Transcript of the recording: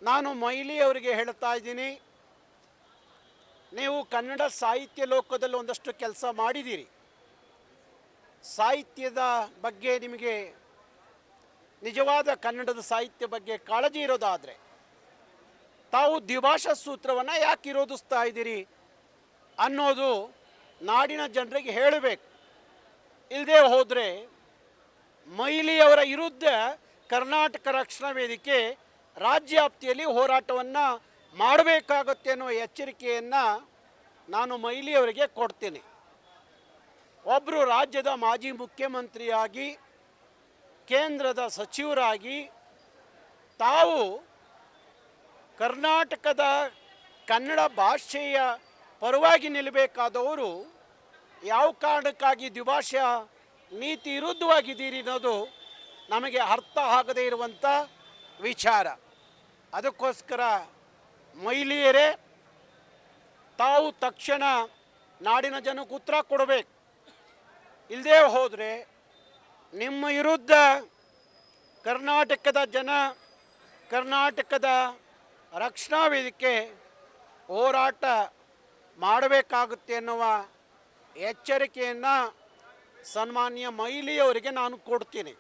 ನಾನು ಮೊಯ್ಲಿಯವರಿಗೆ ಹೇಳ್ತಾ ಇದ್ದೀನಿ, ನೀವು ಕನ್ನಡ ಸಾಹಿತ್ಯ ಲೋಕದಲ್ಲಿ ಒಂದಷ್ಟು ಕೆಲಸ ಮಾಡಿದ್ದೀರಿ. ಸಾಹಿತ್ಯದ ಬಗ್ಗೆ ನಿಮಗೆ ನಿಜವಾದ ಕನ್ನಡದ ಸಾಹಿತ್ಯ ಬಗ್ಗೆ ಕಾಳಜಿ ಇರೋದಾದರೆ ತಾವು ದ್ವಿಭಾಷಾ ಸೂತ್ರವನ್ನು ಯಾಕೆ ವಿರೋಧಿಸ್ತಾ ಇದ್ದೀರಿ ಅನ್ನೋದು ನಾಡಿನ ಜನರಿಗೆ ಹೇಳಬೇಕು. ಇಲ್ಲದೆ ಹೋದರೆ ಮೊಯ್ಲಿಯವರ ವಿರುದ್ಧ ಕರ್ನಾಟಕ ರಕ್ಷಣಾ ವೇದಿಕೆ ರಾಜ್ಯ ವ್ಯಾಪ್ತಿಯಲ್ಲಿ ಹೋರಾಟವನ್ನು ಮಾಡಬೇಕಾಗುತ್ತೆ ಅನ್ನೋ ಎಚ್ಚರಿಕೆಯನ್ನು ನಾನು ಮೊಯ್ಲಿಯವರಿಗೆ ಕೊಡ್ತೇನೆ. ಒಬ್ಬರು ರಾಜ್ಯದ ಮಾಜಿ ಮುಖ್ಯಮಂತ್ರಿಯಾಗಿ, ಕೇಂದ್ರದ ಸಚಿವರಾಗಿ ತಾವು ಕರ್ನಾಟಕದ ಕನ್ನಡ ಭಾಷೆಯ ಪರವಾಗಿ ನಿಲ್ಲಬೇಕಾದವರು ಯಾವ ಕಾರಣಕ್ಕಾಗಿ ದ್ವಿಭಾಷಾ ನೀತಿ ವಿರುದ್ಧವಾಗಿದ್ದೀರಿ ಅನ್ನೋದು ನಮಗೆ ಅರ್ಥ ಆಗದೇ ಇರುವಂಥ ವಿಚಾರ. ಅದಕ್ಕೋಸ್ಕರ ಮೊಯ್ಲಿಯರೇ, ತಾವು ತಕ್ಷಣ ನಾಡಿನ ಜನಕ್ಕೆ ಉತ್ತರ ಕೊಡಬೇಕು. ಇಲ್ಲದೇ ಹೋದರೆ ನಿಮ್ಮ ವಿರುದ್ಧ ಕರ್ನಾಟಕದ ಜನ, ಕರ್ನಾಟಕದ ರಕ್ಷಣಾ ವೇದಿಕೆ ಹೋರಾಟ ಮಾಡಬೇಕಾಗುತ್ತೆ ಎನ್ನುವ ಎಚ್ಚರಿಕೆಯನ್ನು ಸನ್ಮಾನ್ಯ ಮೊಯ್ಲಿಯವರಿಗೆ ನಾನು ಕೊಡ್ತೀನಿ.